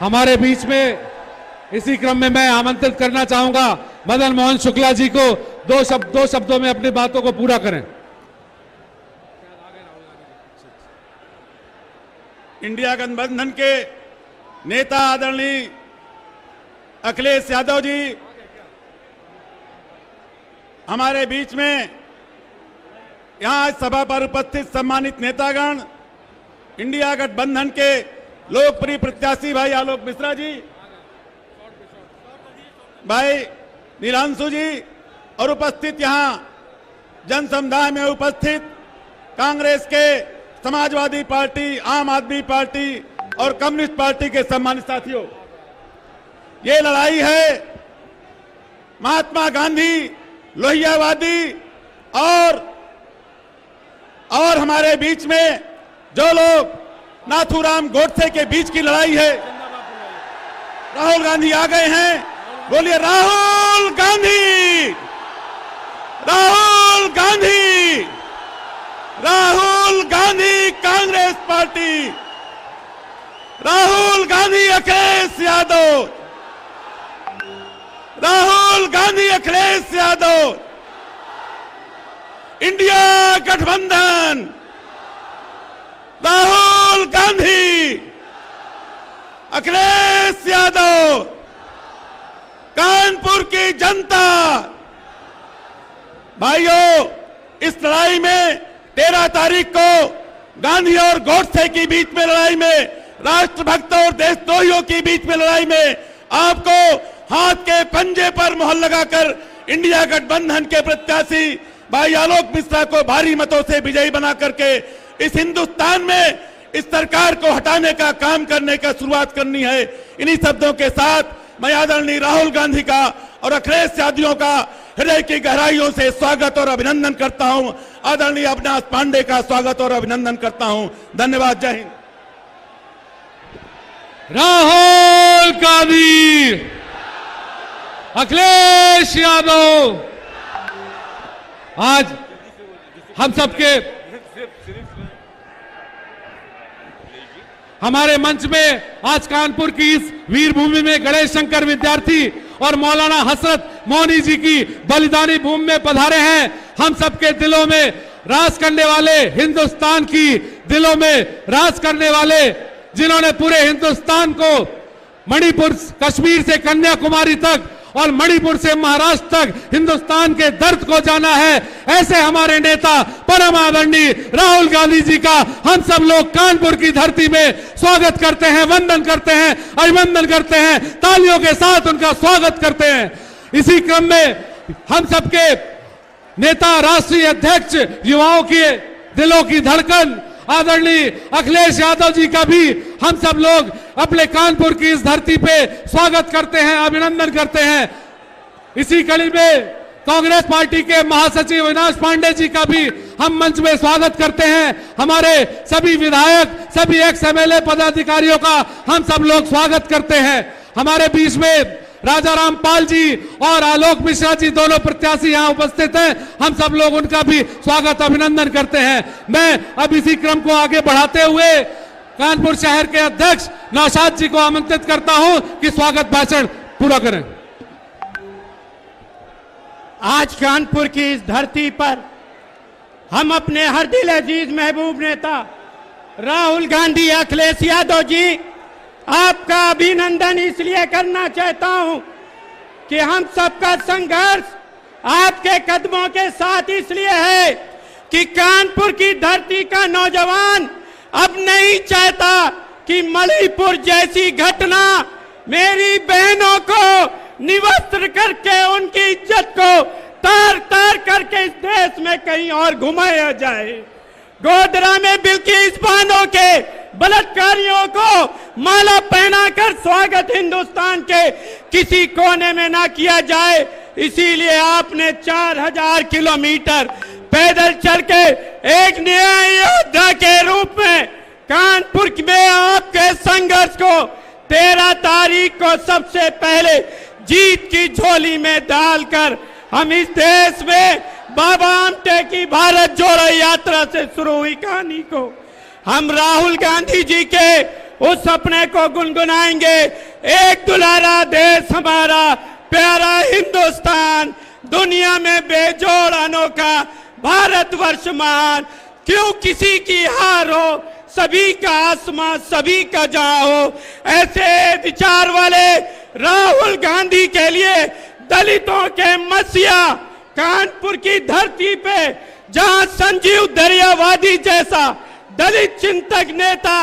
हमारे बीच में इसी क्रम में मैं आमंत्रित करना चाहूंगा मदन मोहन शुक्ला जी को दो शब्दों में अपनी बातों को पूरा करें। इंडिया गठबंधन के नेता आदरणीय अखिलेश यादव जी हमारे बीच में, यहां सभा पर उपस्थित सम्मानित नेतागण, इंडिया गठबंधन के लोकप्रिय प्रत्याशी भाई आलोक मिश्रा जी, भाई नीलांशु जी और उपस्थित यहां जन समुदाय में उपस्थित कांग्रेस के, समाजवादी पार्टी, आम आदमी पार्टी और कम्युनिस्ट पार्टी के सम्मानित साथियों, ये लड़ाई है महात्मा गांधी, लोहियावादी और हमारे बीच में जो लोग नाथूराम गोडसे के बीच की लड़ाई है। राहुल गांधी आ गए हैं, बोलिए राहुल गांधी, राहुल गांधी, राहुल गांधी कांग्रेस पार्टी, राहुल गांधी अखिलेश यादव, राहुल गांधी अखिलेश यादव, इंडिया गठबंधन, राहुल गांधी अखिलेश यादव, कानपुर की जनता। भाइयों, इस लड़ाई में 13 तारीख को गांधी और गोडसे की बीच में लड़ाई में, राष्ट्रभक्तों और देशद्रोहियों की बीच में लड़ाई में आपको हाथ के पंजे पर मोहर लगाकर इंडिया गठबंधन के प्रत्याशी भाई आलोक मिश्रा को भारी मतों से विजयी बना करके इस हिंदुस्तान में इस सरकार को हटाने का काम करने का शुरुआत करनी है। इन्हीं शब्दों के साथ मैं आदरणीय राहुल गांधी का और अखिलेश यादव का हृदय की गहराइयों से स्वागत और अभिनंदन करता हूं। आदरणीय अविनाश पांडे का स्वागत और अभिनंदन करता हूं। धन्यवाद। जय हिंद। राहुल गांधी, अखिलेश यादव, आज हम सबके हमारे मंच में आज कानपुर की इस वीर भूमि में गणेश शंकर विद्यार्थी और मौलाना हसरत मोहनी जी की बलिदानी भूमि में पधारे हैं। हम सबके दिलों में राज करने वाले, हिंदुस्तान की दिलों में राज करने वाले, जिन्होंने पूरे हिंदुस्तान को मणिपुर, कश्मीर से कन्याकुमारी तक और मणिपुर से महाराष्ट्र तक हिंदुस्तान के दर्द को जाना है, ऐसे हमारे नेता परम आदरणीय राहुल गांधी जी का हम सब लोग कानपुर की धरती में स्वागत करते हैं, वंदन करते हैं, अभिनंदन करते हैं, तालियों के साथ उनका स्वागत करते हैं। इसी क्रम में हम सबके नेता, राष्ट्रीय अध्यक्ष, युवाओं के दिलों की धड़कन आदरणीय अखिलेश यादव जी का भी हम सब लोग अपने कानपुर की इस धरती पे स्वागत करते हैं, अभिनंदन करते हैं। इसी कड़ी में कांग्रेस पार्टी के महासचिव अविनाश पांडे जी का भी हम मंच में स्वागत करते हैं। हमारे सभी विधायक, सभी एक्स एमएलए पदाधिकारियों का हम सब लोग स्वागत करते हैं। हमारे बीच में राजा रामपाल जी और आलोक मिश्रा जी दोनों प्रत्याशी यहां उपस्थित हैं। हम सब लोग उनका भी स्वागत अभिनंदन करते हैं। मैं अब इसी क्रम को आगे बढ़ाते हुए कानपुर शहर के अध्यक्ष नौशाद जी को आमंत्रित करता हूं कि स्वागत भाषण पूरा करें। आज कानपुर की इस धरती पर हम अपने हर दिल अजीज महबूब नेता राहुल गांधी, अखिलेश यादव जी, आपका अभिनंदन इसलिए करना चाहता हूं कि हम सबका संघर्ष आपके कदमों के साथ इसलिए है कि कानपुर की धरती का नौजवान अब नहीं चाहता कि मणिपुर जैसी घटना मेरी बहनों को निवस्त्र करके उनकी इज्जत को तार तार करके इस देश में कहीं और घुमाया जाए। गोधरा में बिल्किस बानो के बलात्कारियों को माला पहनाकर स्वागत हिंदुस्तान के किसी कोने में ना किया जाए, इसीलिए आपने 4000 किलोमीटर पैदल चल के एक न्याय योद्धा के रूप में कानपुर में आपके संघर्ष को 13 तारीख को सबसे पहले जीत की झोली में डालकर हम इस देश में बाबा आमटे की भारत जोड़ो यात्रा से शुरू हुई कहानी को हम राहुल गांधी जी के उस सपने को गुनगुनाएंगे। एक दुलारा देश हमारा प्यारा हिंदुस्तान, दुनिया में बेजोड़ अनोखा भारतवर्ष महान, क्यों किसी की हार हो, सभी का आसमां सभी का जहां हो। ऐसे विचार वाले राहुल गांधी के लिए दलितों के मसीहा कानपुर की धरती पे, जहां संजीव दरियावादी जैसा दलित चिंतक नेता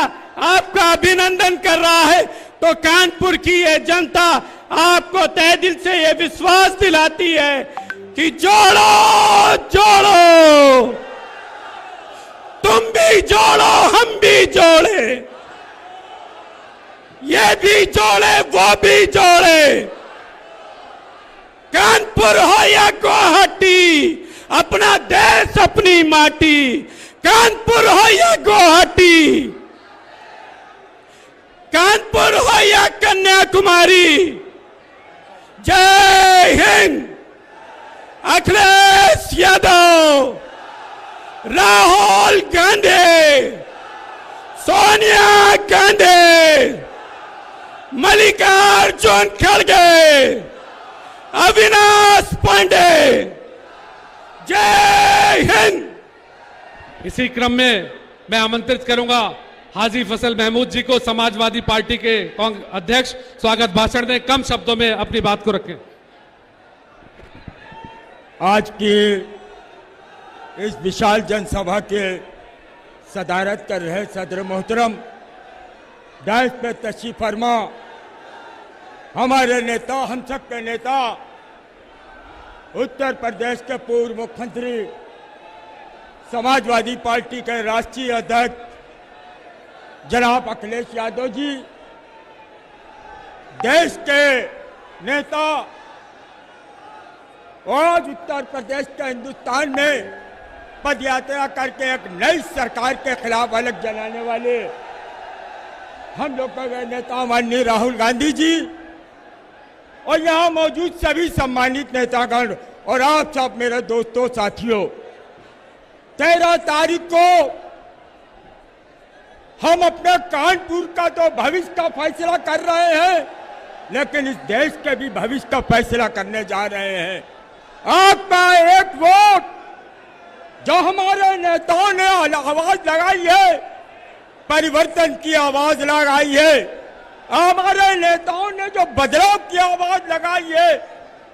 आपका अभिनंदन कर रहा है, तो कानपुर की ये जनता आपको तहे दिल से ये विश्वास दिलाती है कि जोड़ो जोड़ो, तुम भी जोड़ो हम भी जोड़े, ये भी जोड़े वो भी जोड़े। कानपुर हो या गुवाहाटी, अपना देश अपनी माटी। कानपुर हो या गुवाहाटी, कानपुर हो या कन्याकुमारी। जय हिंद। अखिलेश यादव, राहुल गांधी, सोनिया गांधी, मल्लिकार्जुन खड़गे, अविनाश पांडे। जय हिंद। इसी क्रम में मैं आमंत्रित करूंगा हाजी फसल महमूद जी को, समाजवादी पार्टी के अध्यक्ष, स्वागत भाषण दें, कम शब्दों में अपनी बात को रखें। आज की इस विशाल जनसभा के सदारत कर रहे सदर मोहतरम, डायस पे तशरीफ फरमा हमारे नेता, हम सब के नेता, उत्तर प्रदेश के पूर्व मुख्यमंत्री, समाजवादी पार्टी के राष्ट्रीय अध्यक्ष जनाब अखिलेश यादव जी, देश के नेता, आज उत्तर प्रदेश के हिंदुस्तान में पदयात्रा करके एक नई सरकार के खिलाफ अलग जलाने वाले हम लोग के नेता माननीय राहुल गांधी जी, और यहाँ मौजूद सभी सम्मानित नेतागण और आप सब मेरे दोस्तों साथियों, 13 तारीख को हम अपने कानपुर का तो भविष्य का फैसला कर रहे हैं, लेकिन इस देश के भी भविष्य का फैसला करने जा रहे हैं। आपका एक वोट जो हमारे नेताओं ने आवाज लगाई है, परिवर्तन की आवाज लगाई है, हमारे नेताओं ने जो बदलाव की आवाज लगाई है,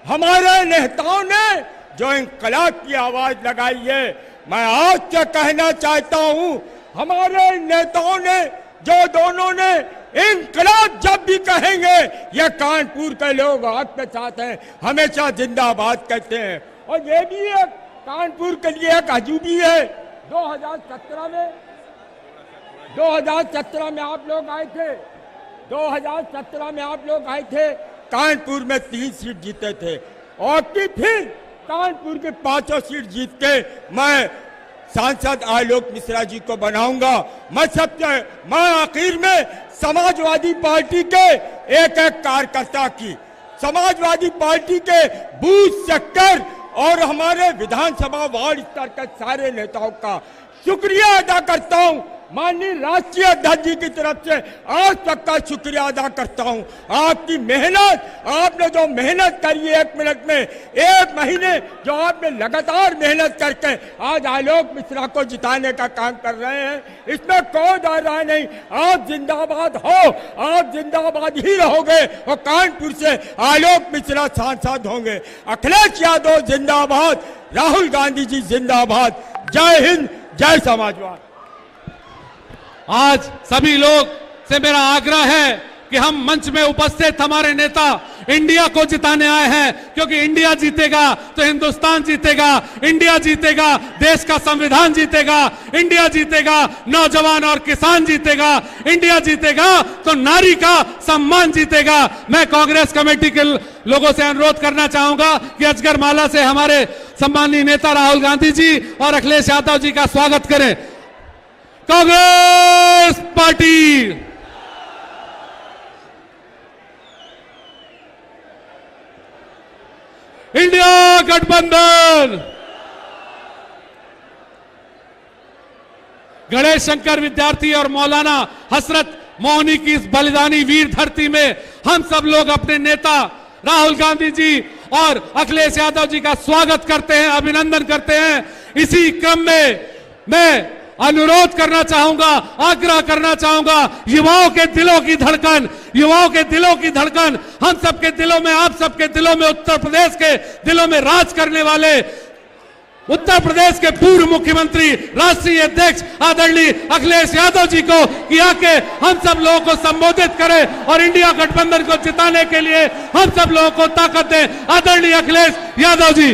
हमारे नेताओं ने जो इंकलाब की आवाज लगाई है, मैं आज से कहना चाहता हूं, हमारे नेताओं ने जो दोनों ने इंकलाब जब भी कहेंगे, ये कानपुर के लोग आपके साथ हैं, हमेशा जिंदाबाद कहते हैं। और ये भी एक कानपुर के लिए एक अजूबी है। 2017 में आप लोग आए थे, 2017 में आप लोग आए थे, कानपुर में 3 सीट जीते थे, और फिर कानपुर के 5 सीट जीत के मैं सांसद आलोक मिश्रा जी को बनाऊंगा। मैं आखिर में समाजवादी पार्टी के एक कार्यकर्ता की, समाजवादी पार्टी के बूथ सेक्टर और हमारे विधानसभा वार्ड स्तर के सारे नेताओं का शुक्रिया अदा करता हूं। माननीय राष्ट्रीय अध्यक्ष जी की तरफ से आज तक का शुक्रिया अदा करता हूं। आपकी मेहनत, आपने जो मेहनत करी है 1 मिनट में, 1 महीने जो आपने लगातार मेहनत करके आज आलोक मिश्रा को जिताने का काम कर रहे हैं, इसमें कोई डर रहा नहीं। आप जिंदाबाद हो, आप जिंदाबाद ही रहोगे, और कानपुर से आलोक मिश्रा सांसद होंगे। अखिलेश यादव जिंदाबाद, राहुल गांधी जी जिंदाबाद। जय हिंद, जय समाजवाद। आज सभी लोग से मेरा आग्रह है कि हम मंच में उपस्थित हमारे नेता इंडिया को जिताने आए हैं, क्योंकि इंडिया जीतेगा तो हिंदुस्तान जीतेगा, इंडिया जीतेगा देश का संविधान जीतेगा, इंडिया जीतेगा नौजवान और किसान जीतेगा, इंडिया जीतेगा तो नारी का सम्मान जीतेगा। मैं कांग्रेस कमेटी के लोगों से अनुरोध करना चाहूंगा कि अजगर माला से हमारे सम्मानीय नेता राहुल गांधी जी और अखिलेश यादव जी का स्वागत करें। कांग्रेस पार्टी, इंडिया गठबंधन, गणेश शंकर विद्यार्थी और मौलाना हसरत मौनी की इस बलिदानी वीर धरती में हम सब लोग अपने नेता राहुल गांधी जी और अखिलेश यादव जी का स्वागत करते हैं, अभिनंदन करते हैं। इसी क्रम में मैं अनुरोध करना चाहूंगा, आग्रह करना चाहूंगा, युवाओं के दिलों की धड़कन हम सबके दिलों में, आप सबके दिलों में, उत्तर प्रदेश के दिलों में राज करने वाले उत्तर प्रदेश के पूर्व मुख्यमंत्री, राष्ट्रीय अध्यक्ष आदरणीय अखिलेश यादव जी को कि आके हम सब लोगों को संबोधित करें और इंडिया गठबंधन को जिताने के लिए हम सब लोगों को ताकत दें। आदरणीय अखिलेश यादव जी।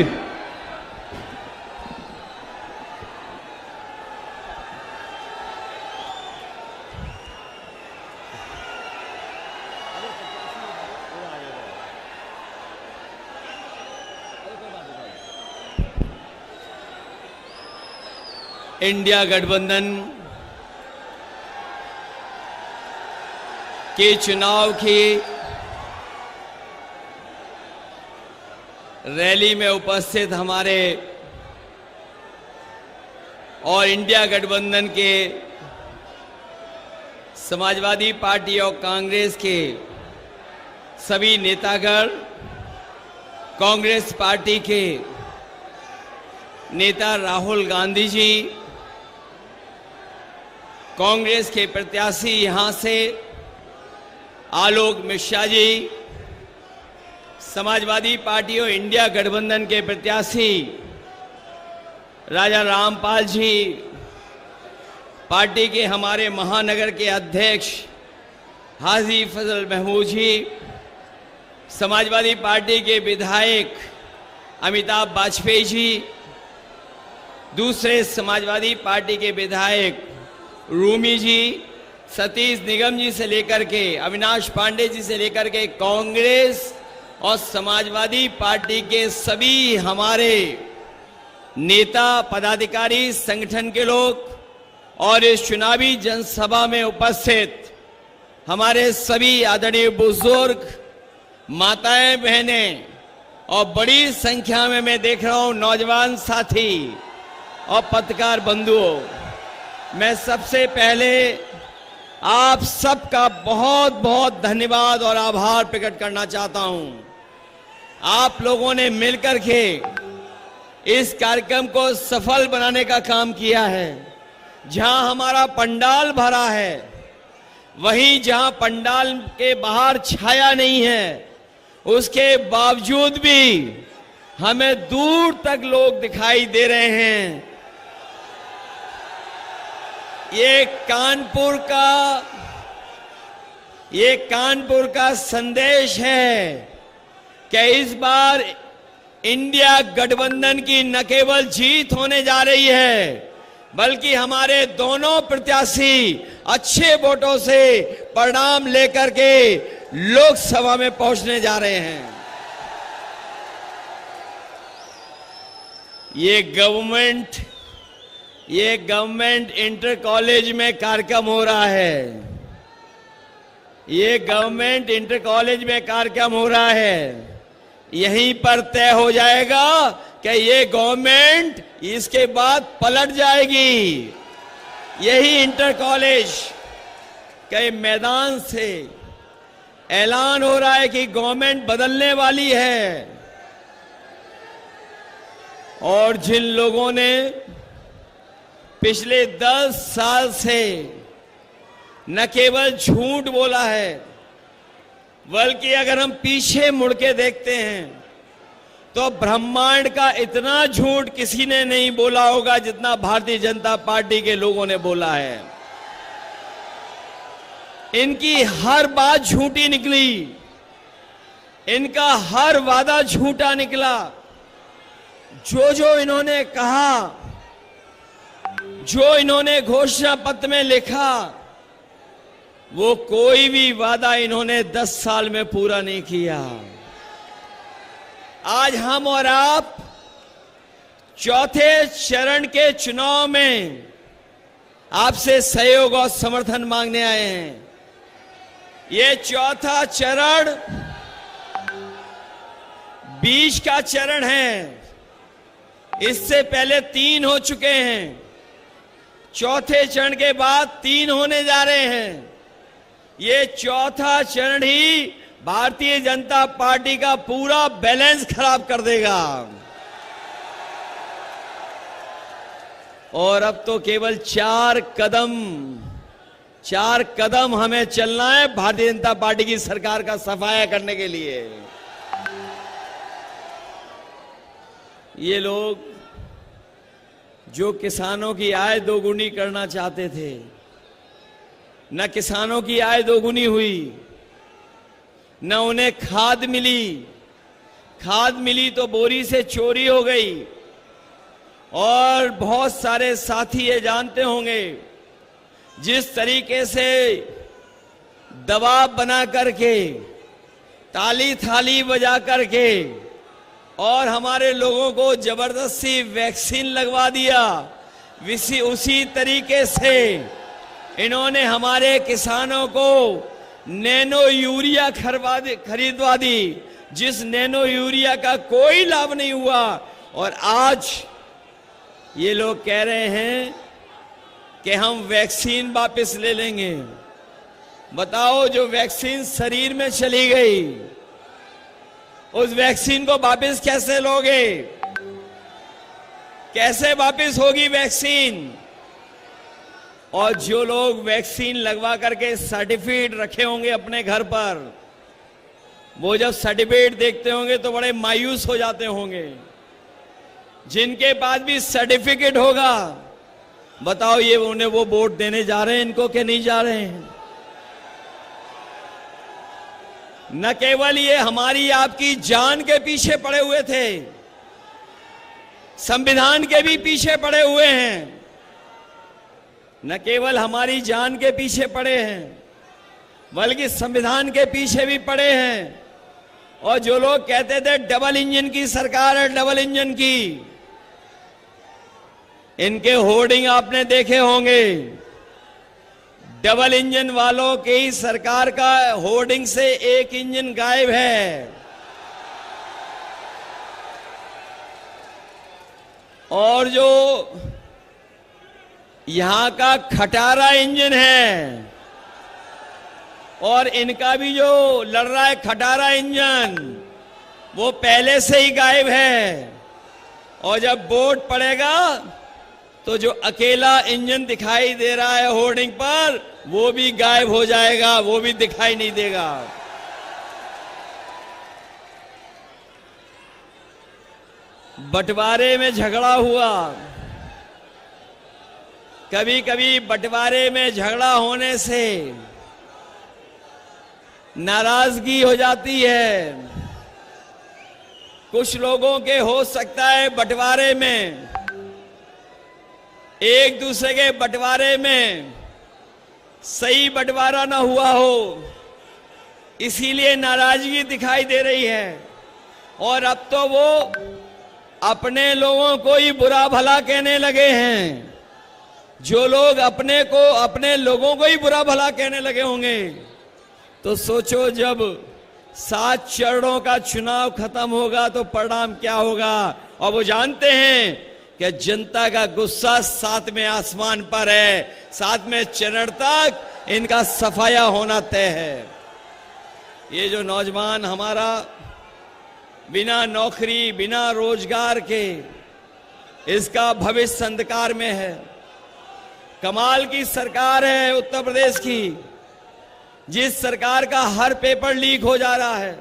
इंडिया गठबंधन के चुनाव की रैली में उपस्थित हमारे और इंडिया गठबंधन के समाजवादी पार्टी और कांग्रेस के सभी नेतागण, कांग्रेस पार्टी के नेता राहुल गांधी जी, कांग्रेस के प्रत्याशी यहां से आलोक मिश्रा जी, समाजवादी पार्टी और इंडिया गठबंधन के प्रत्याशी राजा रामपाल जी, पार्टी के हमारे महानगर के अध्यक्ष हाजी फजल महमूद जी, समाजवादी पार्टी के विधायक अमिताभ वाजपेयी जी, दूसरे समाजवादी पार्टी के विधायक रूमी जी, सतीश निगम जी से लेकर के अविनाश पांडे जी से लेकर के कांग्रेस और समाजवादी पार्टी के सभी हमारे नेता, पदाधिकारी, संगठन के लोग और इस चुनावी जनसभा में उपस्थित हमारे सभी आदरणीय बुजुर्ग, माताएं, बहनें और बड़ी संख्या में मैं देख रहा हूं नौजवान साथी और पत्रकार बंधुओं, मैं सबसे पहले आप सबका बहुत बहुत धन्यवाद और आभार प्रकट करना चाहता हूं। आप लोगों ने मिलकर के इस कार्यक्रम को सफल बनाने का काम किया है। जहां हमारा पंडाल भरा है, वहीं जहां पंडाल के बाहर छाया नहीं है, उसके बावजूद भी हमें दूर तक लोग दिखाई दे रहे हैं। ये कानपुर का संदेश है कि इस बार इंडिया गठबंधन की न केवल जीत होने जा रही है, बल्कि हमारे दोनों प्रत्याशी अच्छे वोटों से परिणाम लेकर के लोकसभा में पहुंचने जा रहे हैं। ये गवर्नमेंट इंटर कॉलेज में कार्यक्रम हो रहा है। ये गवर्नमेंट इंटर कॉलेज में कार्यक्रम हो रहा है। यहीं पर तय हो जाएगा कि ये गवर्नमेंट इसके बाद पलट जाएगी। यही इंटर कॉलेज के मैदान से ऐलान हो रहा है कि गवर्नमेंट बदलने वाली है। और जिन लोगों ने पिछले 10 साल से न केवल झूठ बोला है, बल्कि अगर हम पीछे मुड़ के देखते हैं तो ब्रह्मांड का इतना झूठ किसी ने नहीं बोला होगा जितना भारतीय जनता पार्टी के लोगों ने बोला है। इनकी हर बात झूठी निकली, इनका हर वादा झूठा निकला। जो इन्होंने कहा, जो इन्होंने घोषणा पत्र में लिखा, वो कोई भी वादा इन्होंने 10 साल में पूरा नहीं किया। आज हम और आप चौथे चरण के चुनाव में आपसे सहयोग और समर्थन मांगने आए हैं। ये चौथा चरण बीच का चरण है। इससे पहले 3 हो चुके हैं, चौथे चरण के बाद 3 होने जा रहे हैं। ये चौथा चरण ही भारतीय जनता पार्टी का पूरा बैलेंस खराब कर देगा। और अब तो केवल 4 कदम हमें चलना है भारतीय जनता पार्टी की सरकार का सफाया करने के लिए। ये लोग जो किसानों की आय दोगुनी करना चाहते थे, न किसानों की आय दोगुनी हुई, न उन्हें खाद मिली तो बोरी से चोरी हो गई। और बहुत सारे साथी ये जानते होंगे जिस तरीके से दबाव बना करके, ताली थाली बजा करके और हमारे लोगों को जबरदस्ती वैक्सीन लगवा दिया, उसी तरीके से इन्होंने हमारे किसानों को नैनो यूरिया खरीदवा दी, जिस नैनो यूरिया का कोई लाभ नहीं हुआ। और आज ये लोग कह रहे हैं कि हम वैक्सीन वापस ले लेंगे। बताओ, जो वैक्सीन शरीर में चली गई, उस वैक्सीन को वापस कैसे लोगे? कैसे वापस होगी वैक्सीन? और जो लोग वैक्सीन लगवा करके सर्टिफिकेट रखे होंगे अपने घर पर, वो जब सर्टिफिकेट देखते होंगे तो बड़े मायूस हो जाते होंगे। जिनके पास भी सर्टिफिकेट होगा, बताओ ये उन्हें वो वोट देने जा रहे हैं इनको कि नहीं जा रहे हैं? न केवल ये हमारी आपकी जान के पीछे पड़े हुए थे, संविधान के भी पीछे पड़े हुए हैं। न केवल हमारी जान के पीछे पड़े हैं, बल्कि संविधान के पीछे भी पड़े हैं। और जो लोग कहते थे डबल इंजन की सरकार है, डबल इंजन की, इनके होर्डिंग आपने देखे होंगे। डबल इंजन वालों के ही सरकार का होर्डिंग से एक इंजन गायब है। और जो यहां का खटारा इंजन है, और इनका भी जो लड़ रहा है खटारा इंजन, वो पहले से ही गायब है। और जब वोट पड़ेगा तो जो अकेला इंजन दिखाई दे रहा है होर्डिंग पर, वो भी गायब हो जाएगा, वो भी दिखाई नहीं देगा। बंटवारे में झगड़ा हुआ, कभी कभी बंटवारे में झगड़ा होने से नाराजगी हो जाती है। कुछ लोगों के हो सकता है बंटवारे में, एक दूसरे के बंटवारे में सही बंटवारा ना हुआ हो, इसीलिए नाराजगी दिखाई दे रही है। और अब तो वो अपने लोगों को ही बुरा भला कहने लगे हैं। जो लोग अपने लोगों को ही बुरा भला कहने लगे होंगे, तो सोचो जब 7 चरणों का चुनाव खत्म होगा तो परिणाम क्या होगा। और वो जानते हैं कि जनता का गुस्सा 7वें आसमान पर है, 7वें चरण तक इनका सफाया होना तय है। ये जो नौजवान हमारा बिना नौकरी, बिना रोजगार के, इसका भविष्य अंधकार में है। कमाल की सरकार है उत्तर प्रदेश की, जिस सरकार का हर पेपर लीक हो जा रहा है।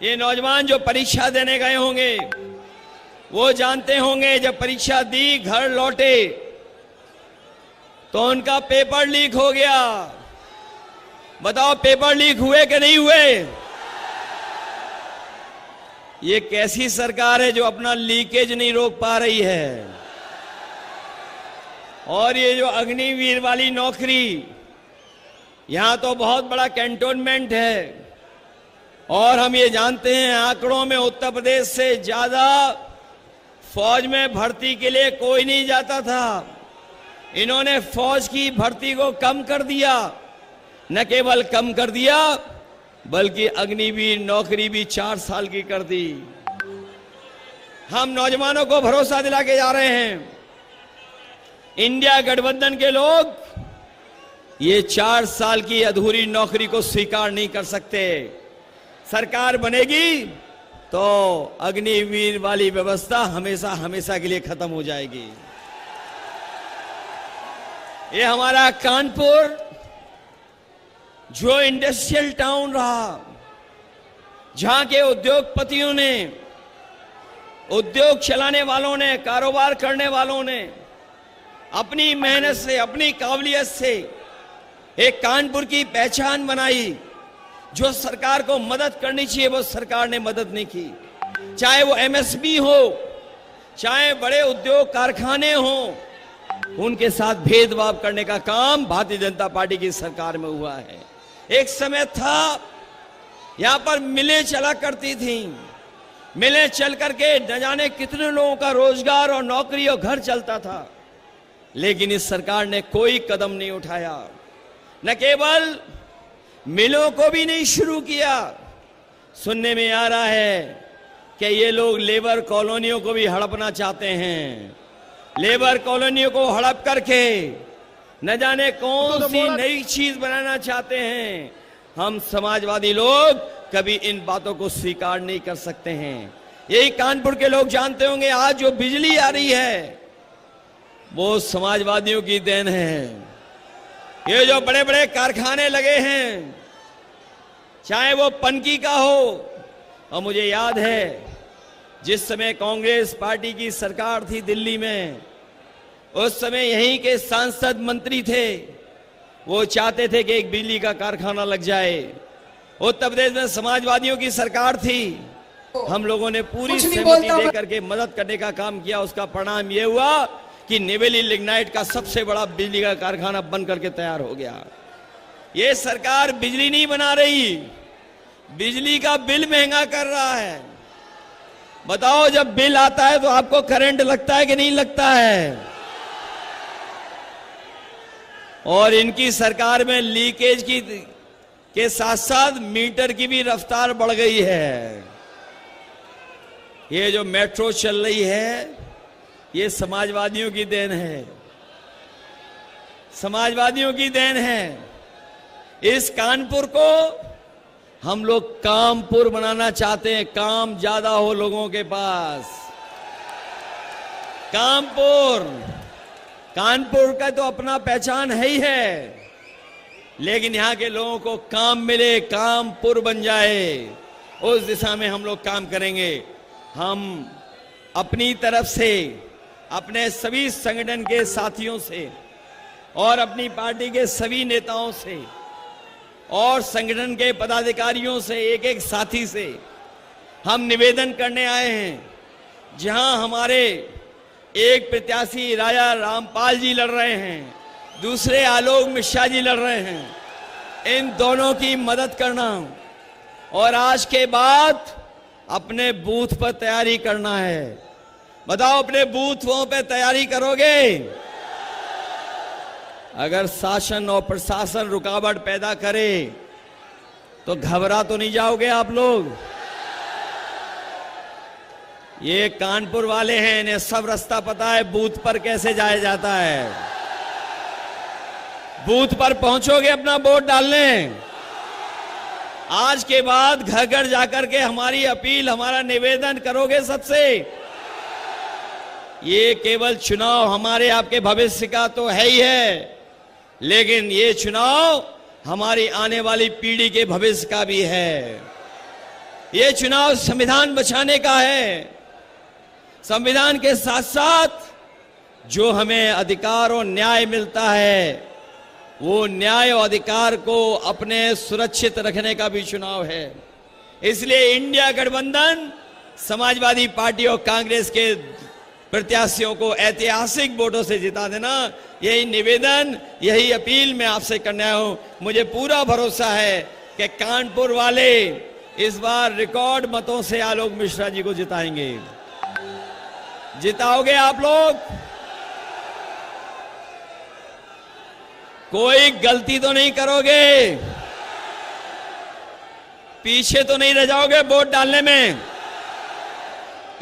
ये नौजवान जो परीक्षा देने गए होंगे, वो जानते होंगे जब परीक्षा दी, घर लौटे तो उनका पेपर लीक हो गया। बताओ पेपर लीक हुए कि नहीं हुए? ये कैसी सरकार है जो अपना लीकेज नहीं रोक पा रही है? और ये जो अग्निवीर वाली नौकरी, यहां तो बहुत बड़ा कैंटोनमेंट है, और हम ये जानते हैं आंकड़ों में उत्तर प्रदेश से ज्यादा फौज में भर्ती के लिए कोई नहीं जाता था। इन्होंने फौज की भर्ती को कम कर दिया, न केवल कम कर दिया बल्कि अग्निवीर नौकरी भी 4 साल की कर दी। हम नौजवानों को भरोसा दिला के जा रहे हैं। इंडिया गठबंधन के लोग ये 4 साल की अधूरी नौकरी को स्वीकार नहीं कर सकते। सरकार बनेगी तो अग्निवीर वाली व्यवस्था हमेशा हमेशा के लिए खत्म हो जाएगी। ये हमारा कानपुर जो इंडस्ट्रियल टाउन रहा, जहां के उद्योगपतियों ने, उद्योग चलाने वालों ने, कारोबार करने वालों ने अपनी मेहनत से, अपनी काबिलियत से एक कानपुर की पहचान बनाई। जो सरकार को मदद करनी चाहिए वो सरकार ने मदद नहीं की, चाहे वो एमएसपी हो, चाहे बड़े उद्योग कारखाने हो, उनके साथ भेदभाव करने का काम भारतीय जनता पार्टी की सरकार में हुआ है। एक समय था यहां पर मिलें चला करती थी, मिलें चल करके न जाने कितने लोगों का रोजगार और नौकरी और घर चलता था, लेकिन इस सरकार ने कोई कदम नहीं उठाया। न केवल मिलों को भी नहीं शुरू किया, सुनने में आ रहा है कि ये लोग लेबर कॉलोनियों को भी हड़पना चाहते हैं। लेबर कॉलोनियों को हड़प करके न जाने कौन सी नई चीज बनाना चाहते हैं। हम समाजवादी लोग कभी इन बातों को स्वीकार नहीं कर सकते हैं। यही कानपुर के लोग जानते होंगे, आज जो बिजली आ रही है वो समाजवादियों की देन है। ये जो बड़े बड़े कारखाने लगे हैं, चाहे वो पनकी का हो, और मुझे याद है जिस समय कांग्रेस पार्टी की सरकार थी दिल्ली में, उस समय यहीं के सांसद मंत्री थे, वो चाहते थे कि एक बिजली का कारखाना लग जाए। उत्तर प्रदेश में समाजवादियों की सरकार थी, हम लोगों ने पूरी सहमति देकर के मदद करने का काम किया। उसका परिणाम यह हुआ कि निवेली लिग्नाइट का सबसे बड़ा बिजली का कारखाना बन करके तैयार हो गया। ये सरकार बिजली नहीं बना रही, बिजली का बिल महंगा कर रहा है। बताओ, जब बिल आता है तो आपको करंट लगता है कि नहीं लगता है? और इनकी सरकार में लीकेज के साथ साथ मीटर की भी रफ्तार बढ़ गई है। ये जो मेट्रो चल रही है ये समाजवादियों की देन है, समाजवादियों की देन है। इस कानपुर को हम लोग कामपुर बनाना चाहते हैं, काम ज्यादा हो लोगों के पास। कानपुर का तो अपना पहचान है ही है, लेकिन यहां के लोगों को काम मिले, कामपुर बन जाए, उस दिशा में हम लोग काम करेंगे। हम अपनी तरफ से, अपने सभी संगठन के साथियों से और अपनी पार्टी के सभी नेताओं से और संगठन के पदाधिकारियों से, एक एक साथी से हम निवेदन करने आए हैं। जहां हमारे एक प्रत्याशी राजा रामपाल जी लड़ रहे हैं, दूसरे आलोक मिश्रा जी लड़ रहे हैं, इन दोनों की मदद करना और आज के बाद अपने बूथ पर तैयारी करना है। बताओ, अपने बूथों पे तैयारी करोगे? अगर शासन और प्रशासन रुकावट पैदा करे तो घबरा तो नहीं जाओगे आप लोग? ये कानपुर वाले हैं, इन्हें सब रास्ता पता है बूथ पर कैसे जाया जाता है। बूथ पर पहुंचोगे अपना वोट डालने? आज के बाद घर घर जाकर के हमारी अपील, हमारा निवेदन करोगे सबसे? ये केवल चुनाव हमारे आपके भविष्य का तो है ही है, लेकिन ये चुनाव हमारी आने वाली पीढ़ी के भविष्य का भी है। ये चुनाव संविधान बचाने का है। संविधान के साथ साथ जो हमें अधिकार और न्याय मिलता है, वो न्याय और अधिकार को अपने सुरक्षित रखने का भी चुनाव है। इसलिए इंडिया गठबंधन समाजवादी पार्टी और कांग्रेस के प्रत्याशियों को ऐतिहासिक वोटों से जिता देना, यही निवेदन, यही अपील मैं आपसे करने आया हूं। मुझे पूरा भरोसा है कि कानपुर वाले इस बार रिकॉर्ड मतों से आलोक मिश्रा जी को जिताएंगे। जिताओगे आप लोग? कोई गलती तो नहीं करोगे? पीछे तो नहीं रह जाओगे वोट डालने में?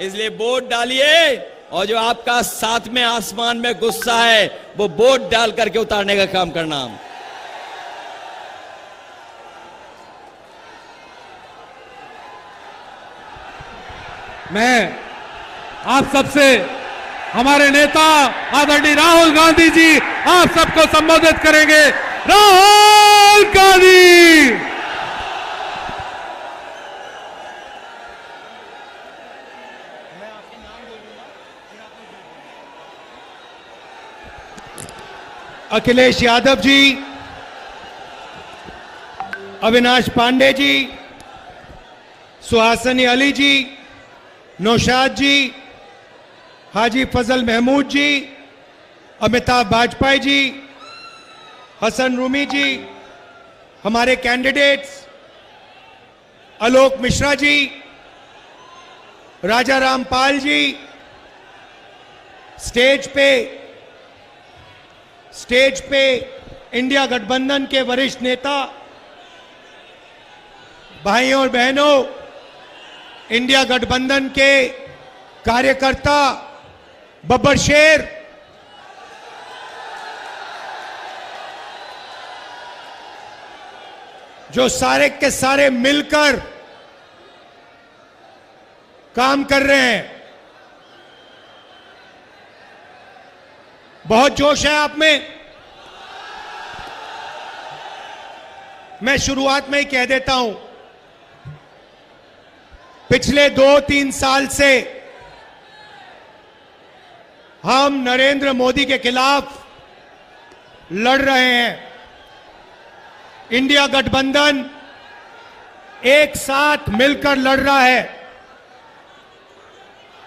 इसलिए वोट डालिए, और जो आपका साथ में आसमान में गुस्सा है वो वोट डाल करके उतारने का काम करना। मैं आप सबसे हमारे नेता आदरणीय राहुल गांधी जी आप सबको संबोधित करेंगे। राहुल गांधी। अखिलेश यादव जी, अविनाश पांडे जी, सुहासिनी अली जी, नौशाद जी, हाजी फजल महमूद जी, अमिताभ वाजपेयी जी, हसन रूमी जी, हमारे कैंडिडेट्स आलोक मिश्रा जी, राजा रामपाल जी, स्टेज पे इंडिया गठबंधन के वरिष्ठ नेता, भाइयों और बहनों, इंडिया गठबंधन के कार्यकर्ता, बब्बर शेर, जो सारे के सारे मिलकर काम कर रहे हैं। बहुत जोश है आप में। मैं शुरुआत में ही कह देता हूं, पिछले 2-3 साल से हम नरेंद्र मोदी के खिलाफ लड़ रहे हैं। इंडिया गठबंधन एक साथ मिलकर लड़ रहा है।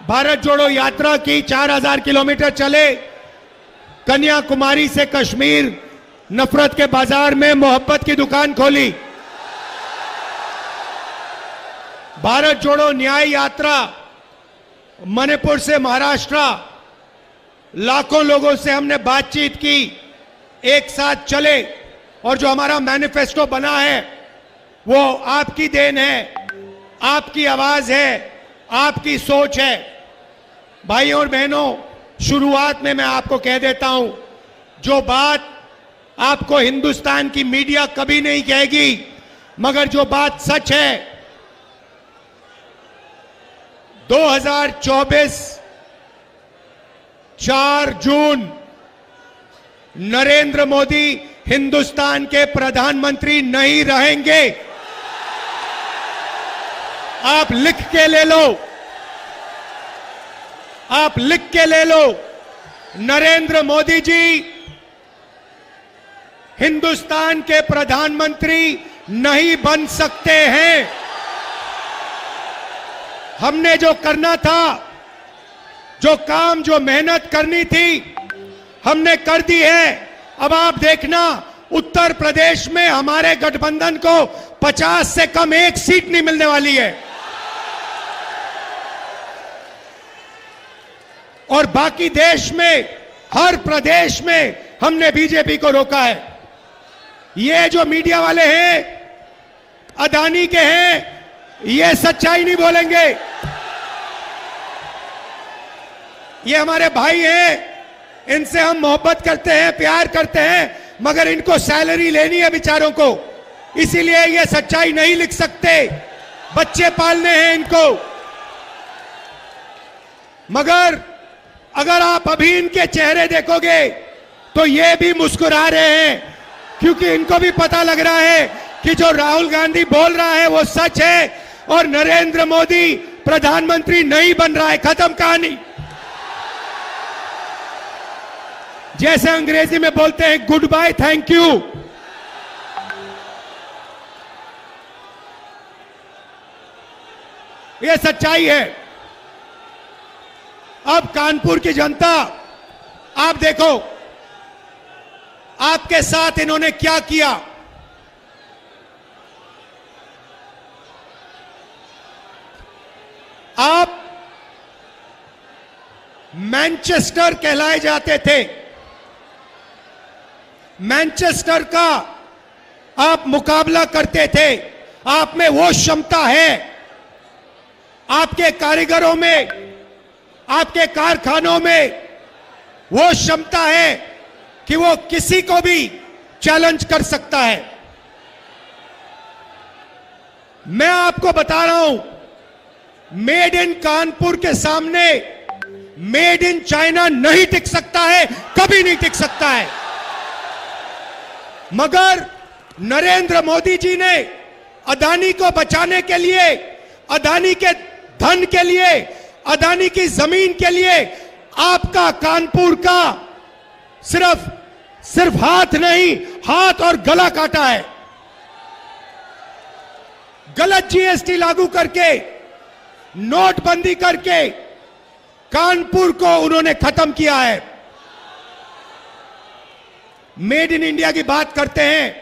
भारत जोड़ो यात्रा की 4000 किलोमीटर चले, कन्याकुमारी से कश्मीर, नफरत के बाजार में मोहब्बत की दुकान खोली। भारत जोड़ो न्याय यात्रा, मणिपुर से महाराष्ट्र, लाखों लोगों से हमने बातचीत की, एक साथ चले, और जो हमारा मैनिफेस्टो बना है वो आपकी देन है, आपकी आवाज है, आपकी सोच है। भाइयों और बहनों, शुरुआत में मैं आपको कह देता हूं, जो बात आपको हिंदुस्तान की मीडिया कभी नहीं कहेगी, मगर जो बात सच है, 2024 4 जून नरेंद्र मोदी हिंदुस्तान के प्रधानमंत्री नहीं रहेंगे। आप लिख के ले लो, आप लिख के ले लो, नरेंद्र मोदी जी हिंदुस्तान के प्रधानमंत्री नहीं बन सकते हैं। हमने जो करना था, जो काम, जो मेहनत करनी थी, हमने कर दी है। अब आप देखना, उत्तर प्रदेश में हमारे गठबंधन को 50 से कम एक सीट नहीं मिलने वाली है, और बाकी देश में हर प्रदेश में हमने बीजेपी को रोका है। ये जो मीडिया वाले हैं, अदानी के हैं, ये सच्चाई नहीं बोलेंगे। ये हमारे भाई हैं, इनसे हम मोहब्बत करते हैं, प्यार करते हैं, मगर इनको सैलरी लेनी है बेचारों को, इसीलिए ये सच्चाई नहीं लिख सकते। बच्चे पालने हैं इनको। मगर अगर आप अभी इनके चेहरे देखोगे तो ये भी मुस्कुरा रहे हैं, क्योंकि इनको भी पता लग रहा है कि जो राहुल गांधी बोल रहा है वो सच है, और नरेंद्र मोदी प्रधानमंत्री नहीं बन रहा है। खत्म कहानी। जैसे अंग्रेजी में बोलते हैं गुड बाय, थैंक यू। यह सच्चाई है। अब कानपुर की जनता, आप देखो आपके साथ इन्होंने क्या किया। आप मैनचेस्टर कहलाए जाते थे, मैनचेस्टर का आप मुकाबला करते थे। आप में वो क्षमता है, आपके कारीगरों में, आपके कारखानों में वो क्षमता है कि वो किसी को भी चैलेंज कर सकता है। मैं आपको बता रहा हूं, मेड इन कानपुर के सामने मेड इन चाइना नहीं टिक सकता है, कभी नहीं टिक सकता है। मगर नरेंद्र मोदी जी ने अदानी को बचाने के लिए, अदानी के धन के लिए, अदानी की जमीन के लिए आपका कानपुर का सिर्फ हाथ नहीं, हाथ और गला काटा है। गलत जीएसटी लागू करके, नोटबंदी करके कानपुर को उन्होंने खत्म किया है। मेड इन इंडिया की बात करते हैं।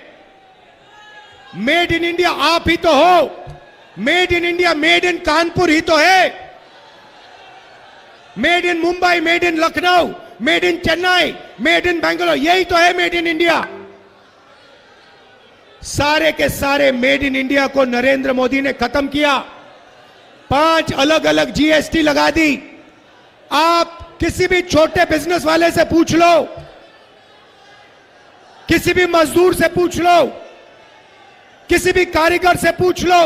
मेड इन इंडिया आप ही तो हो। Made in India, made in Kanpur ही तो है। Made in Mumbai, made in Lucknow, made in Chennai, made in Bangalore, यही तो है मेड इन इंडिया। सारे के सारे मेड इन इंडिया को नरेंद्र मोदी ने खत्म किया। 5 अलग अलग जीएसटी लगा दी। आप किसी भी छोटे बिजनेस वाले से पूछ लो, किसी भी मजदूर से पूछ लो, किसी भी कारीगर से पूछ लो,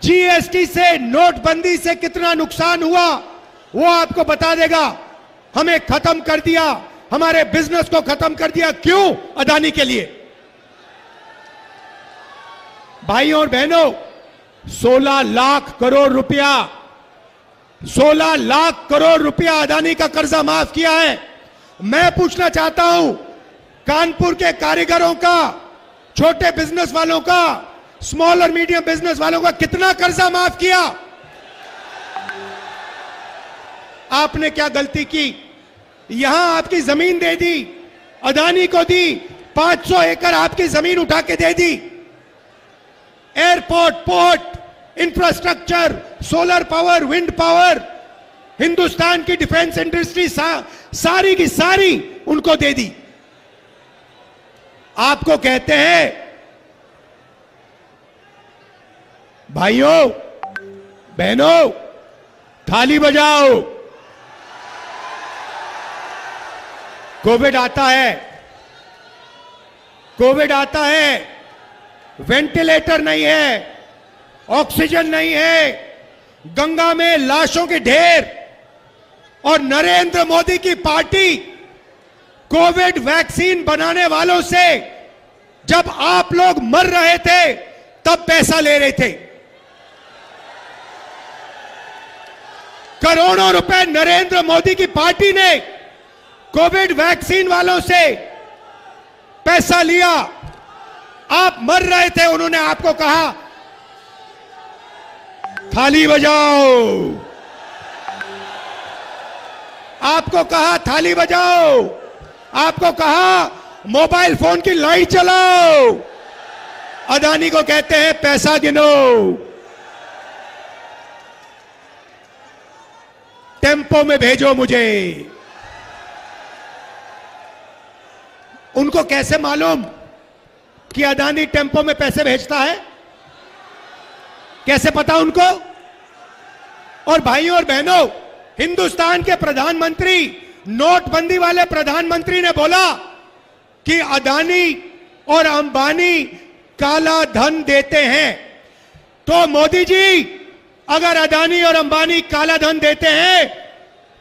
जीएसटी से, नोटबंदी से कितना नुकसान हुआ वो आपको बता देगा। हमें खत्म कर दिया, हमारे बिजनेस को खत्म कर दिया। क्यों? अदानी के लिए। भाइयों और बहनों, 16 लाख करोड़ रुपया, 16 लाख करोड़ रुपया अदानी का कर्जा माफ किया है। मैं पूछना चाहता हूं, कानपुर के कारीगरों का, छोटे बिजनेस वालों का, स्मॉल और मीडियम बिजनेस वालों का कितना कर्जा माफ किया? आपने क्या गलती की? यहां आपकी जमीन दे दी, अदानी को दी, 500 एकड़ आपकी जमीन उठा के दे दी। Airport, port, infrastructure, solar power, wind power, Hindustan की डिफेंस इंडस्ट्री सारी की सारी उनको दे दी। आपको कहते हैं भाइयों बहनों, थाली बजाओ। कोविड आता है, कोविड आता है, वेंटिलेटर नहीं है, ऑक्सीजन नहीं है, गंगा में लाशों के ढेर, और नरेंद्र मोदी की पार्टी कोविड वैक्सीन बनाने वालों से जब आप लोग मर रहे थे तब पैसा ले रहे थे। करोड़ों रुपए नरेंद्र मोदी की पार्टी ने कोविड वैक्सीन वालों से पैसा लिया। आप मर रहे थे, उन्होंने आपको कहा थाली बजाओ, आपको कहा थाली बजाओ, आपको कहा मोबाइल फोन की लाइट चलाओ। अदानी को कहते हैं पैसा गिनो, टेम्पो में भेजो मुझे। उनको कैसे मालूम कि अदानी टेम्पो में पैसे भेजता है? कैसे पता उनको? और भाइयों और बहनों, हिंदुस्तान के प्रधानमंत्री, नोटबंदी वाले प्रधानमंत्री ने बोला कि अदानी और अंबानी काला धन देते हैं। तो मोदी जी, अगर अदानी और अंबानी काला धन देते हैं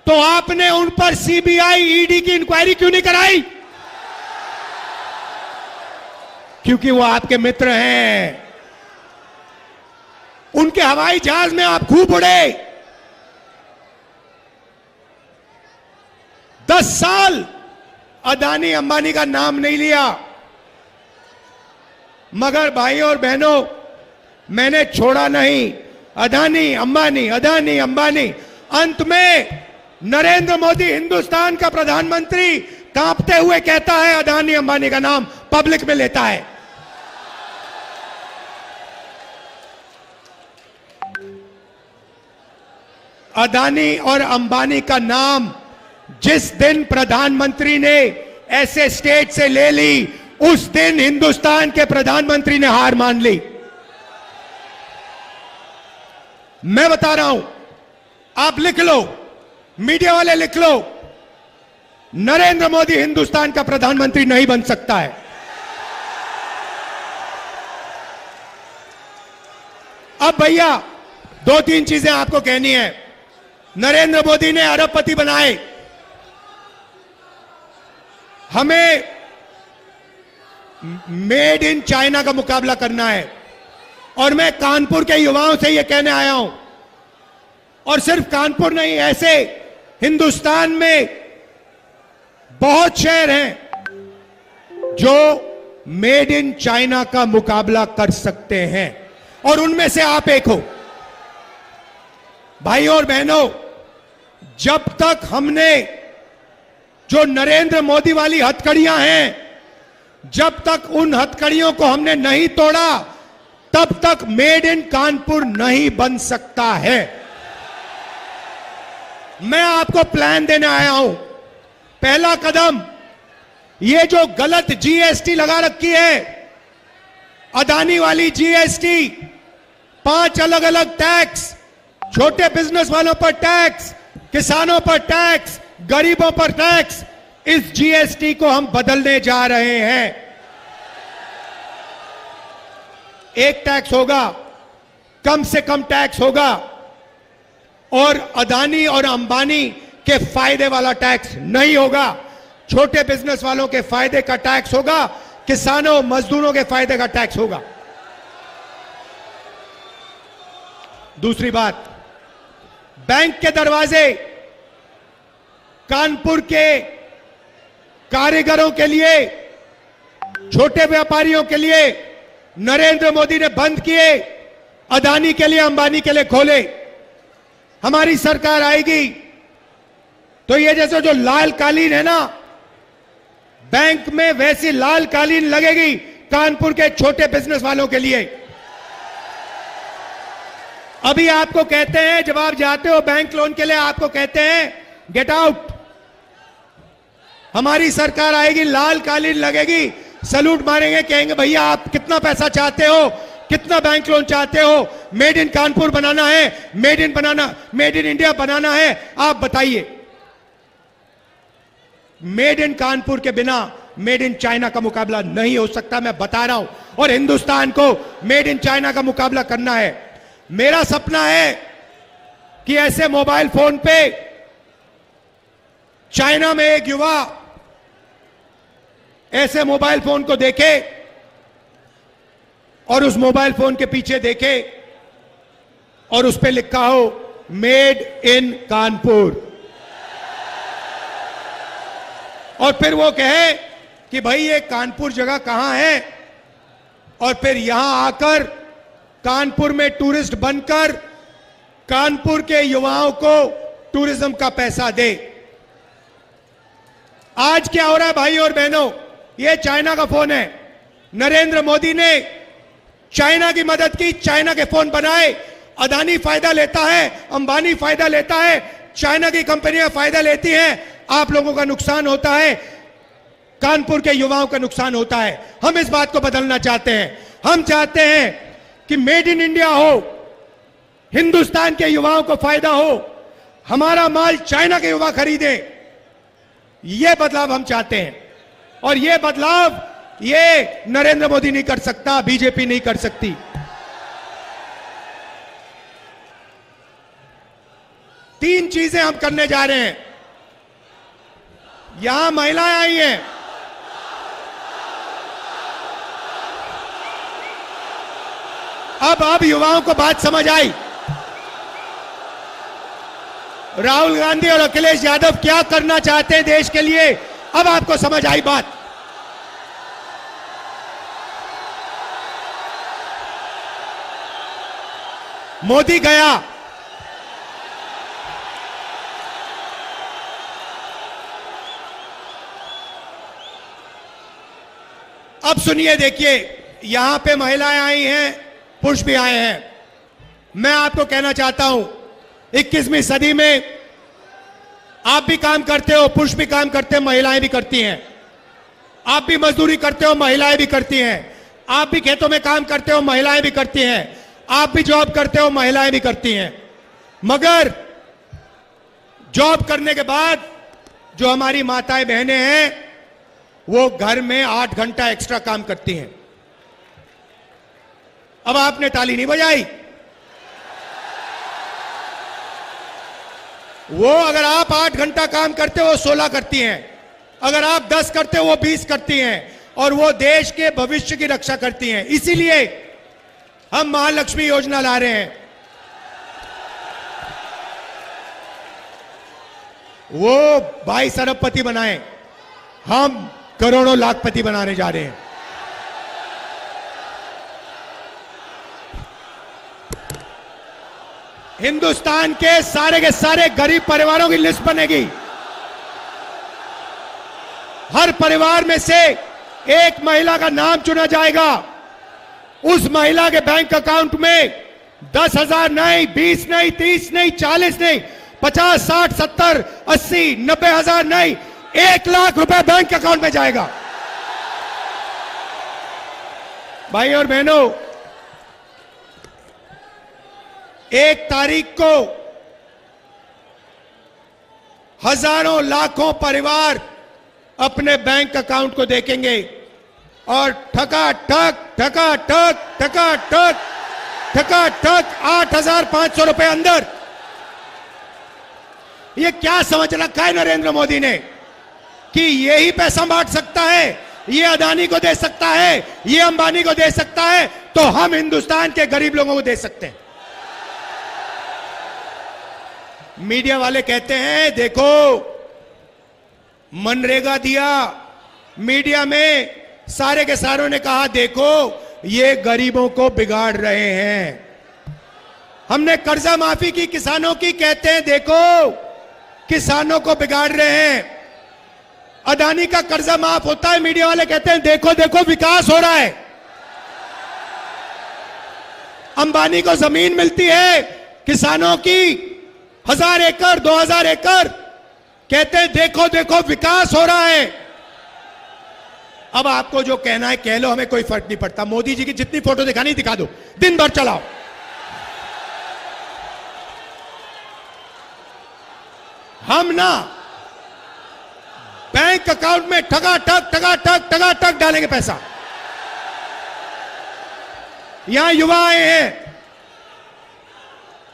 तो आपने उन पर सीबीआई, ईडी की इंक्वायरी क्यों नहीं कराई? क्योंकि वो आपके मित्र हैं। उनके हवाई जहाज में आप खूब उड़े। 10 साल अदानी अंबानी का नाम नहीं लिया। मगर भाइयों और बहनों, मैंने छोड़ा नहीं। अदानी अंबानी, अदानी अंबानी। अंत में नरेंद्र मोदी, हिंदुस्तान का प्रधानमंत्री, कांपते हुए कहता है अदानी अंबानी का नाम पब्लिक में लेता है। अदानी और अंबानी का नाम जिस दिन प्रधानमंत्री ने ऐसे स्टेट से ले ली, उस दिन हिंदुस्तान के प्रधानमंत्री ने हार मान ली। मैं बता रहा हूं, आप लिख लो, मीडिया वाले लिख लो, नरेंद्र मोदी हिंदुस्तान का प्रधानमंत्री नहीं बन सकता है। अब भैया दो तीन चीजें आपको कहनी है। नरेंद्र मोदी ने अरबपति बनाए, हमें मेड इन चाइना का मुकाबला करना है। और मैं कानपुर के युवाओं से यह कहने आया हूं, और सिर्फ कानपुर नहीं, ऐसे हिंदुस्तान में बहुत शहर हैं जो मेड इन चाइना का मुकाबला कर सकते हैं, और उनमें से आप एक हो। भाइयों और बहनों, जब तक हमने जो नरेंद्र मोदी वाली हथकड़ियां हैं, जब तक उन हथकड़ियों को हमने नहीं तोड़ा, तब तक मेड इन कानपुर नहीं बन सकता है। मैं आपको प्लान देने आया हूं। पहला कदम, ये जो गलत जीएसटी लगा रखी है, अदानी वाली जीएसटी, 5 अलग अलग टैक्स, छोटे बिजनेस वालों पर टैक्स, किसानों पर टैक्स, गरीबों पर टैक्स, इस जीएसटी को हम बदलने जा रहे हैं। एक टैक्स होगा, कम से कम टैक्स होगा, और अदानी और अंबानी के फायदे वाला टैक्स नहीं होगा। छोटे बिजनेस वालों के फायदे का टैक्स होगा, किसानों मजदूरों के फायदे का टैक्स होगा। दूसरी बात, बैंक के दरवाजे कानपुर के कारीगरों के लिए, छोटे व्यापारियों के लिए नरेंद्र मोदी ने बंद किए, अदानी के लिए, अंबानी के लिए खोले। हमारी सरकार आएगी तो ये जैसे जो लाल कालीन है ना बैंक में, वैसी लाल कालीन लगेगी कानपुर के छोटे बिजनेस वालों के लिए। अभी आपको कहते हैं, जब आप जाते हो बैंक लोन के लिए, आपको कहते हैं गेट आउट। हमारी सरकार आएगी, लाल कालीन लगेगी, सलूट मारेंगे, कहेंगे भैया आप कितना पैसा चाहते हो, कितना बैंक लोन चाहते हो, मेड इन कानपुर बनाना है, मेड इन इंडिया बनाना है, आप बताइए। मेड इन कानपुर के बिना मेड इन चाइना का मुकाबला नहीं हो सकता, मैं बता रहा हूं। और हिंदुस्तान को मेड इन चाइना का मुकाबला करना है। मेरा सपना है कि ऐसे मोबाइल फोन पे चाइना में एक युवा ऐसे मोबाइल फोन को देखे और उस मोबाइल फोन के पीछे देखे और उस पे लिखा हो मेड इन कानपुर, और फिर वो कहे कि भाई ये कानपुर जगह कहां है, और फिर यहां आकर कानपुर में टूरिस्ट बनकर कानपुर के युवाओं को टूरिज्म का पैसा दे। आज क्या हो रहा है भाई और बहनों, ये चाइना का फोन है। नरेंद्र मोदी ने चाइना की मदद की, चाइना के फोन बनाए। अदानी फायदा लेता है, अंबानी फायदा लेता है, चाइना की कंपनियां फायदा लेती हैं। आप लोगों का नुकसान होता है, कानपुर के युवाओं का नुकसान होता है। हम इस बात को बदलना चाहते हैं। हम चाहते हैं कि मेड इन इंडिया हो, हिंदुस्तान के युवाओं को फायदा हो, हमारा माल चाइना के युवा खरीदे। यह बदलाव हम चाहते हैं, और यह बदलाव ये नरेंद्र मोदी नहीं कर सकता, बीजेपी नहीं कर सकती। तीन चीजें हम करने जा रहे हैं। यहां महिलाएं आई हैं, अब युवाओं को बात समझ आई। राहुल गांधी और अखिलेश यादव क्या करना चाहते हैं देश के लिए, अब आपको समझ आई बात। मोदी गया, अब सुनिए, देखिए, यहां पे महिलाएं आई हैं, पुरुष भी आए हैं। मैं आपको कहना चाहता हूं, 21वीं सदी में आप भी काम करते हो, पुरुष भी काम करते हैं, महिलाएं भी करती हैं। आप भी मजदूरी करते हो, महिलाएं भी करती हैं। आप भी खेतों में काम करते हो, महिलाएं भी करती हैं। आप भी जॉब करते हो, महिलाएं भी करती हैं। मगर जॉब करने के बाद जो हमारी माताएं बहनें हैं, वो घर में 8 घंटा एक्स्ट्रा काम करती हैं। अब आपने ताली नहीं बजाई। वो अगर आप 8 घंटा काम करते हो वो 16 करती हैं, अगर आप 10 करते हो वो 20 करती हैं, और वो देश के भविष्य की रक्षा करती हैं। इसीलिए हम महालक्ष्मी योजना ला रहे हैं। वो 22 अरबपति बनाए, हम करोड़ों लाखपति बनाने जा रहे हैं। हिंदुस्तान के सारे गरीब परिवारों की लिस्ट बनेगी। हर परिवार में से एक महिला का नाम चुना जाएगा। उस महिला के बैंक अकाउंट में 10,000 नहीं, 20 नहीं, 30 नहीं, 40 नहीं, 50, 60, 70, 80, 90,000 नहीं, 1 लाख रुपए बैंक अकाउंट में जाएगा। भाई और बहनों, 1 तारीख को हजारों लाखों परिवार अपने बैंक अकाउंट को देखेंगे और ठकाठक ठकाठक ठकाठक ठकाठक 8,500 रुपए अंदर। ये क्या समझ रखा है नरेंद्र मोदी ने कि यही पैसा बांट सकता है, ये अदानी को दे सकता है, ये अंबानी को दे सकता है, तो हम हिंदुस्तान के गरीब लोगों को दे सकते हैं। मीडिया वाले कहते हैं देखो मनरेगा दिया, मीडिया में सारे के सारों ने कहा देखो ये गरीबों को बिगाड़ रहे हैं। हमने कर्जा माफी की किसानों की, कहते हैं देखो किसानों को बिगाड़ रहे हैं। अदानी का कर्जा माफ होता है, मीडिया वाले कहते हैं देखो देखो विकास हो रहा है। अंबानी को जमीन मिलती है किसानों की 1000 एकड़ 2000 एकड़, कहते हैं देखो देखो विकास हो रहा है। अब आपको जो कहना है कह लो, हमें कोई फर्क नहीं पड़ता। मोदी जी की जितनी फोटो दिखानी दिखा दो, दिन भर चलाओ। हम ना बैंक अकाउंट में ठगाठक ठगाठक ठगाठक डालेंगे पैसा। यहां युवा आए हैं,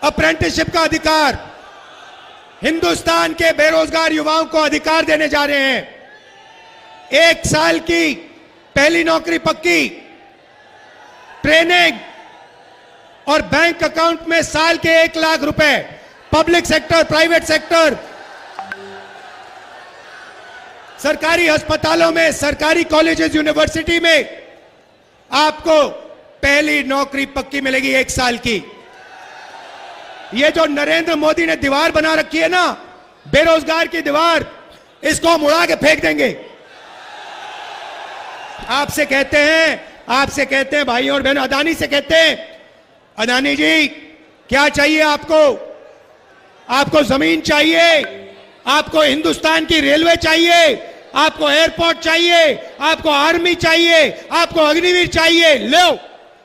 अप्रेंटिसशिप का अधिकार, हिंदुस्तान के बेरोजगार युवाओं को अधिकार देने जा रहे हैं। 1 साल की पहली नौकरी पक्की, ट्रेनिंग और बैंक अकाउंट में साल के 1 लाख रुपए। पब्लिक सेक्टर, प्राइवेट सेक्टर, सरकारी अस्पतालों में, सरकारी कॉलेजेस, यूनिवर्सिटी में आपको पहली नौकरी पक्की मिलेगी 1 साल की। ये जो नरेंद्र मोदी ने दीवार बना रखी है ना, बेरोजगार की दीवार, इसको हम उड़ा के फेंक देंगे। आपसे कहते हैं भाइयों और बहनों, अदानी से कहते हैं अदानी जी क्या चाहिए आपको? आपको जमीन चाहिए, आपको हिंदुस्तान की रेलवे चाहिए, आपको एयरपोर्ट चाहिए, आपको आर्मी चाहिए, आपको अग्निवीर चाहिए, लो।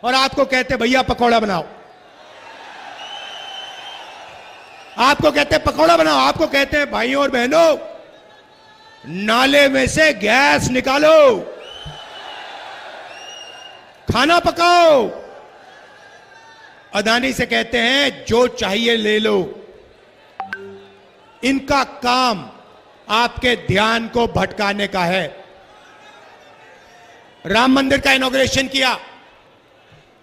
और आपको कहते भैया पकौड़ा बनाओ, आपको कहते हैं पकौड़ा बनाओ, आपको कहते हैं भाइयों और बहनों नाले में से गैस निकालो, खाना पकाओ। अदानी से कहते हैं जो चाहिए ले लो। इनका काम आपके ध्यान को भटकाने का है। राम मंदिर का इनॉग्रेशन किया,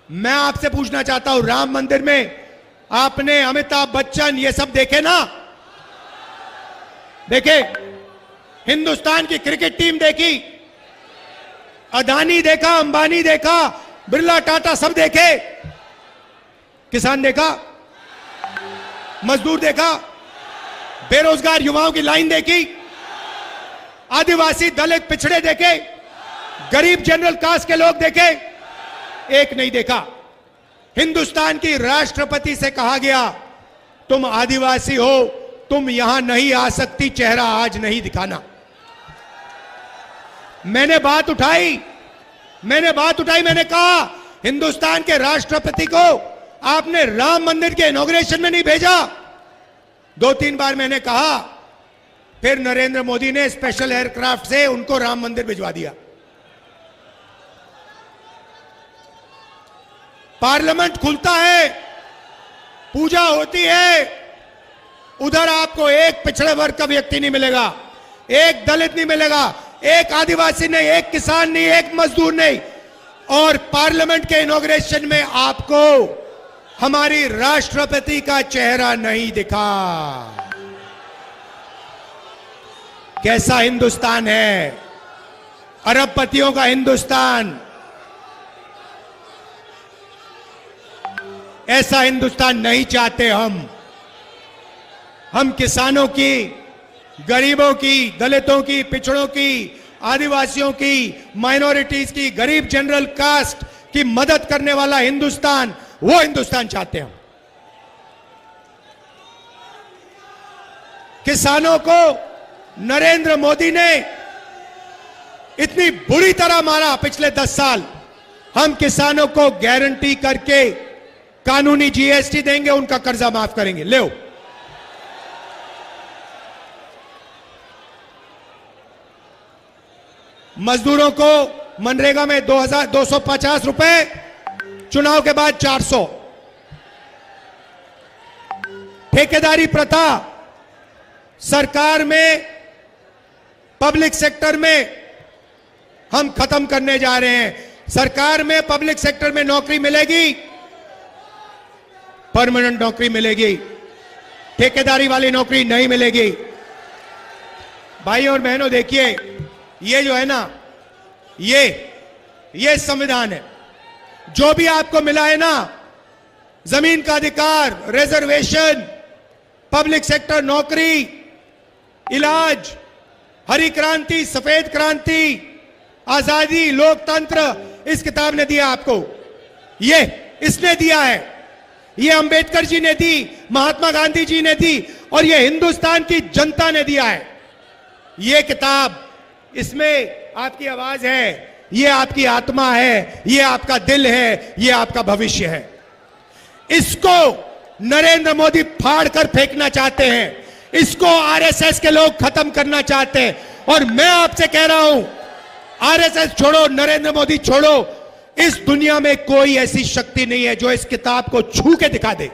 मैं आपसे पूछना चाहता हूं, राम मंदिर में आपने अमिताभ बच्चन ये सब देखे ना? देखे? हिंदुस्तान की क्रिकेट टीम देखी, अदानी देखा, अंबानी देखा, बिरला, टाटा सब देखे। किसान देखा, मजदूर देखा, बेरोजगार युवाओं की लाइन देखी, आदिवासी, दलित, पिछड़े देखे, गरीब जनरल कास्ट के लोग देखे? एक नहीं देखा। हिंदुस्तान की राष्ट्रपति से कहा गया तुम आदिवासी हो, तुम यहां नहीं आ सकती, चेहरा आज नहीं दिखाना। मैंने बात उठाई, मैंने कहा हिंदुस्तान के राष्ट्रपति को आपने राम मंदिर के इनॉग्रेशन में नहीं भेजा। 2-3 बार मैंने कहा, फिर नरेंद्र मोदी ने स्पेशल एयरक्राफ्ट से उनको राम मंदिर भिजवा दिया। पार्लियामेंट खुलता है, पूजा होती है, उधर आपको एक पिछड़े वर्ग का व्यक्ति नहीं मिलेगा, एक दलित नहीं मिलेगा, एक आदिवासी नहीं, एक किसान नहीं, एक मजदूर नहीं। और पार्लियामेंट के इनॉग्रेशन में आपको हमारी राष्ट्रपति का चेहरा नहीं दिखा। कैसा हिंदुस्तान है? अरबपतियों का हिंदुस्तान। ऐसा हिंदुस्तान नहीं चाहते हम किसानों की, गरीबों की, दलितों की, पिछड़ों की, आदिवासियों की, माइनॉरिटीज की, गरीब जनरल कास्ट की मदद करने वाला हिंदुस्तान, वो हिंदुस्तान चाहते हैं हम। किसानों को नरेंद्र मोदी ने इतनी बुरी तरह मारा पिछले 10 साल। हम किसानों को गारंटी करके कानूनी जीएसटी देंगे, उनका कर्जा माफ करेंगे। ले मजदूरों को मनरेगा में 2250 रुपए, चुनाव के बाद 400। ठेकेदारी प्रथा सरकार में, पब्लिक सेक्टर में हम खत्म करने जा रहे हैं। सरकार में, पब्लिक सेक्टर में नौकरी मिलेगी, परमानेंट नौकरी मिलेगी, ठेकेदारी वाली नौकरी नहीं मिलेगी। भाई और बहनों, देखिए, ये जो है ना, ये संविधान है। जो भी आपको मिला है ना, जमीन का अधिकार, रिजर्वेशन, पब्लिक सेक्टर नौकरी, इलाज, हरी क्रांति, सफेद क्रांति, आजादी, लोकतंत्र, इस किताब ने दिया आपको। ये इसने दिया है, ये अंबेडकर जी ने दी, महात्मा गांधी जी ने दी, और ये हिंदुस्तान की जनता ने दिया है। ये किताब, इसमें आपकी आवाज है, ये आपकी आत्मा है, ये आपका दिल है, ये आपका भविष्य है। इसको नरेंद्र मोदी फाड़ कर फेंकना चाहते हैं, इसको आरएसएस के लोग खत्म करना चाहते हैं। और मैं आपसे कह रहा हूं, आरएसएस छोड़ो, नरेंद्र मोदी छोड़ो, इस दुनिया में कोई ऐसी शक्ति नहीं है जो इस किताब को छू के दिखा दे।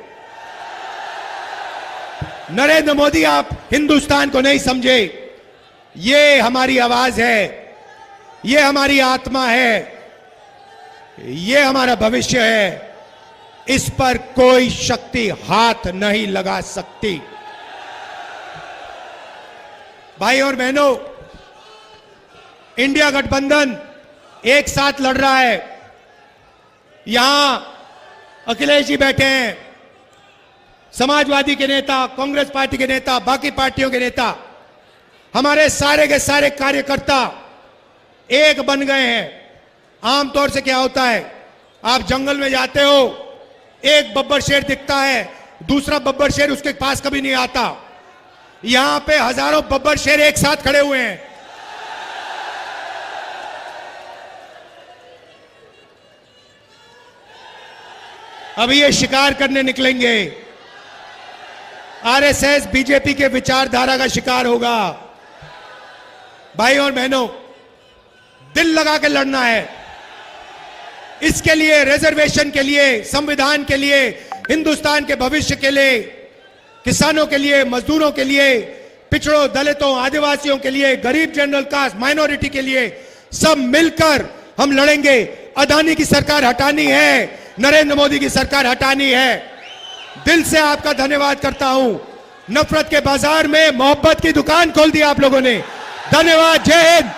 नरेंद्र मोदी, आप हिंदुस्तान को नहीं समझे। ये हमारी आवाज है, ये हमारी आत्मा है, ये हमारा भविष्य है। इस पर कोई शक्ति हाथ नहीं लगा सकती। भाई और बहनों, इंडिया गठबंधन एक साथ लड़ रहा है। यहां अखिलेश जी बैठे हैं, समाजवादी के नेता, कांग्रेस पार्टी के नेता, बाकी पार्टियों के नेता, हमारे सारे के सारे कार्यकर्ता एक बन गए हैं। आमतौर से क्या होता है, आप जंगल में जाते हो, एक बब्बर शेर दिखता है, दूसरा बब्बर शेर उसके पास कभी नहीं आता। यहां पे हजारों बब्बर शेर एक साथ खड़े हुए हैं। अभी ये शिकार करने निकलेंगे। आरएसएस, बीजेपी के विचारधारा का शिकार होगा। भाई और बहनों, दिल लगा के लड़ना है। इसके लिए, रिजर्वेशन के लिए, संविधान के लिए, हिंदुस्तान के भविष्य के लिए, किसानों के लिए, मजदूरों के लिए, पिछड़ों, दलितों, आदिवासियों के लिए, गरीब जनरल कास्ट, माइनॉरिटी के लिए, सब मिलकर हम लड़ेंगे। अदानी की सरकार हटानी है, नरेंद्र मोदी की सरकार हटानी है। दिल से आपका धन्यवाद करता हूं। नफरत के बाजार में मोहब्बत की दुकान खोल दी आप लोगों ने। धन्यवाद। जय हिंद।